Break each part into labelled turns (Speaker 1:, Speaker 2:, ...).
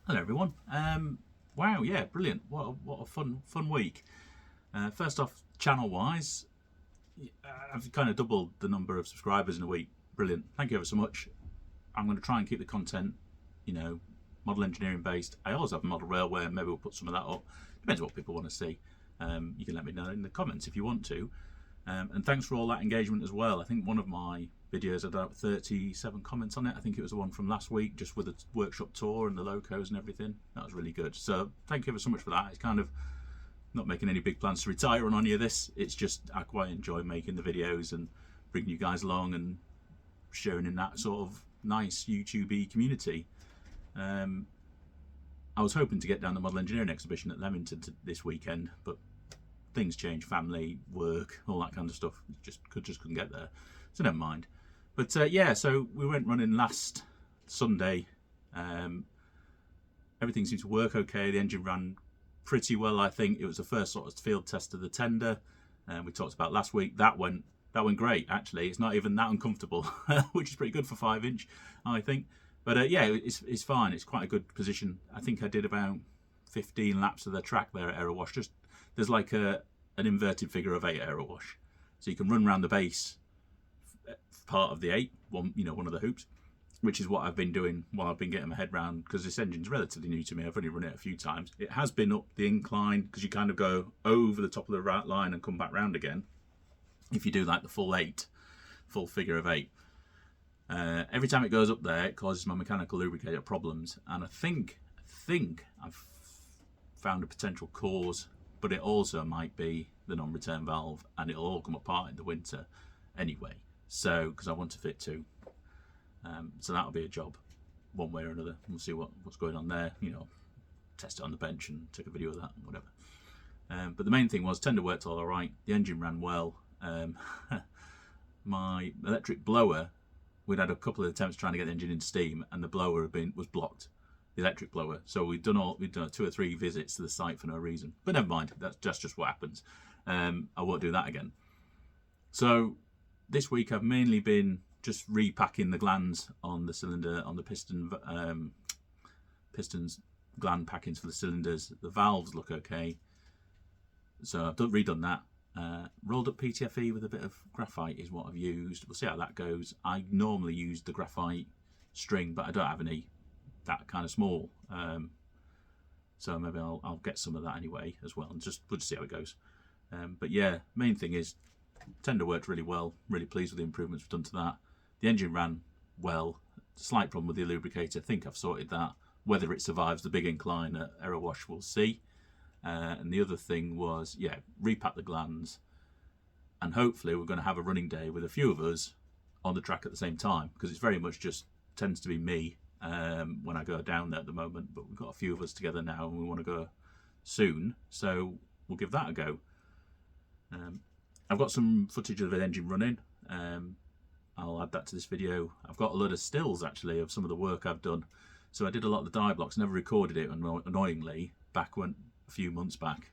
Speaker 1: Hello everyone. Wow, yeah, brilliant. What a fun week. First off, channel wise, I've kind of doubled the number of subscribers in a week. Brilliant. Thank you ever so much. I'm going to try and keep the content, you know, model engineering based. I always have model railway, and maybe we'll put some of that up. Depends what people want to see. You can let me know in the comments if you want to. And thanks for all that engagement as well. I think one of my videos had about 37 comments on it. I think it was the one from last week, just with the workshop tour and the locos and everything. That was really good. So thank you ever so much for that. It's kind of not making any big plans to retire on any of this. It's just I quite enjoy making the videos and bringing you guys along and sharing in that sort of nice YouTube-y community. I was hoping to get down the model engineering exhibition at Leamington this weekend, but things change, family, work, all that kind of stuff. Just couldn't get there, so never mind. But yeah, so we went running last Sunday. Everything seemed to work okay. The engine ran pretty well. I think it was the first sort of field test of the tender, we talked about last week. That went great. Actually, it's not even that uncomfortable, which is pretty good for 5-inch, I think. But yeah, it's fine. It's quite a good position. I think I did about 15 laps of the track there at Erewash. Just there's like an inverted figure of 8 at Erewash, so you can run around the base part of the 8, one of the hoops, which is what I've been doing while I've been getting my head round, because this engine's relatively new to me. I've only run it a few times. It has been up the incline, because you kind of go over the top of the right line and come back round again if you do like the full figure of 8. Every time it goes up there, it causes my mechanical lubricator problems, and I think I've found a potential cause, but it also might be the non-return valve, and it'll all come apart in the winter anyway. So, because I want to fit 2, so that'll be a job, one way or another. We'll see what's going on there. Test it on the bench and take a video of that, whatever. But the main thing was tender worked all right. The engine ran well. My electric blower, we'd had a couple of attempts trying to get the engine into steam, and the blower was blocked, the electric blower. So we'd done 2 or 3 visits to the site for no reason. But never mind, that's just what happens. I won't do that again. So this week I've mainly been just repacking the glands on the cylinder, on the pistons gland packings for the cylinders. The valves look okay, so I've redone that. Rolled up PTFE with a bit of graphite is what I've used. We'll see how that goes. I normally use the graphite string, but I don't have any that kind of small, so maybe I'll get some of that anyway as well, and we'll just see how it goes. But yeah, main thing is tender worked really well. Really pleased with the improvements we've done to that. The engine ran well. Slight problem with the lubricator. I think I've sorted that. Whether it survives the big incline at Erewash, we'll see. And the other thing was, yeah, repack the glands, and hopefully we're going to have a running day with a few of us on the track at the same time, because it's very much just tends to be me when I go down there at the moment, but we've got a few of us together now and we want to go soon, so we'll give that a go. I've got some footage of the engine running. I'll add that to this video. I've got a load of stills actually of some of the work I've done. So I did a lot of the die blocks, never recorded it annoyingly back a few months back,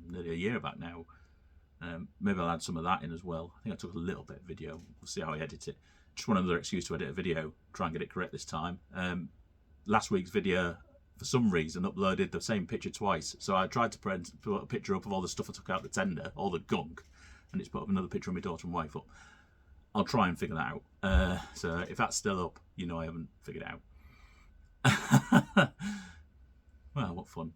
Speaker 1: nearly a year back now. Maybe I'll add some of that in as well. I think I took a little bit of video. We'll see how I edit it. Just one other excuse to edit a video, try and get it correct this time. Last week's video, for some reason, uploaded the same picture twice. So I tried to put a picture up of all the stuff I took out the tender, all the gunk, and it's put up another picture of my daughter and wife up. I'll try and figure that out. So if that's still up, you know I haven't figured it out. Well, what fun.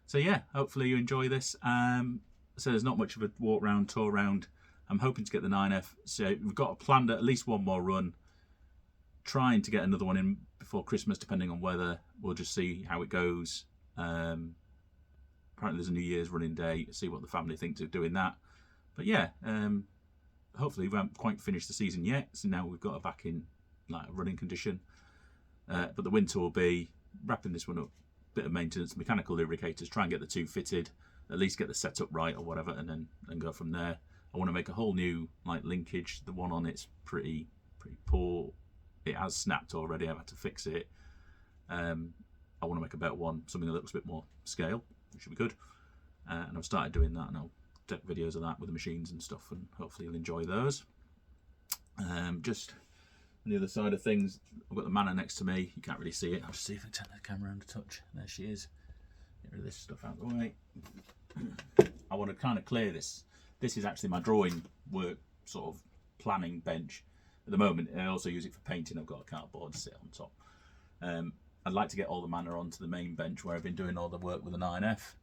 Speaker 1: So yeah, hopefully you enjoy this. So there's not much of a walk round, tour round. I'm hoping to get the 9F. So we've got planned at least one more run. Trying to get another one in before Christmas, depending on weather. We'll just see how it goes. Apparently there's a New Year's running day. See what the family thinks of doing that. But yeah, hopefully we haven't quite finished the season yet. So now we've got her back in like running condition. But the winter will be wrapping this one up. Bit of maintenance, mechanical lubricators, try and get the 2 fitted, at least get the setup right or whatever, and then go from there. I want to make a whole new like linkage. The one on it's pretty poor. It has snapped already. I've had to fix it. I want to make a better one, something that looks a bit more scale, which should be good. And I've started doing that, and I'll take videos of that with the machines and stuff, and hopefully you'll enjoy those. Just On the other side of things, I've got the manor next to me. You can't really see it. I'll just see if I can turn the camera around a touch. There she is. Get rid of this stuff out of the way. I want to kind of clear this. This is actually my drawing work sort of planning bench at the moment. I also use it for painting. I've got a cardboard to sit on top. I'd like to get all the manor onto the main bench where I've been doing all the work with the 9F.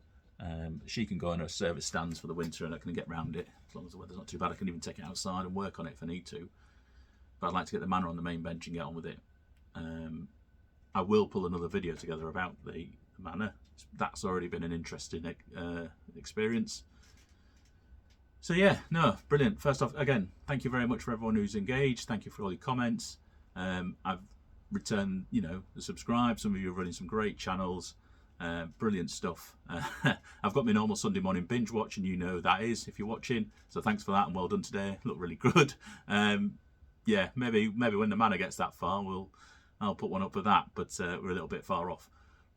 Speaker 1: She can go on her service stands for the winter and I can get round it. As long as the weather's not too bad, I can even take it outside and work on it if I need to. But I'd like to get the manor on the main bench and get on with it. I will pull another video together about the manor. That's already been an interesting experience. So yeah, no, brilliant. First off, again, thank you very much for everyone who's engaged. Thank you for all your comments. I've returned, you know, the subscribe. Some of you are running some great channels. Brilliant stuff. I've got my normal Sunday morning binge watch, and you know that is if you're watching. So thanks for that and well done today. Looked really good. Yeah, maybe when the manor gets that far, I'll put one up for that. But we're a little bit far off.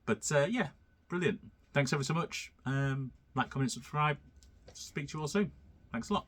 Speaker 1: But yeah, brilliant. Thanks ever so much. Like, comment, subscribe. Speak to you all soon. Thanks a lot.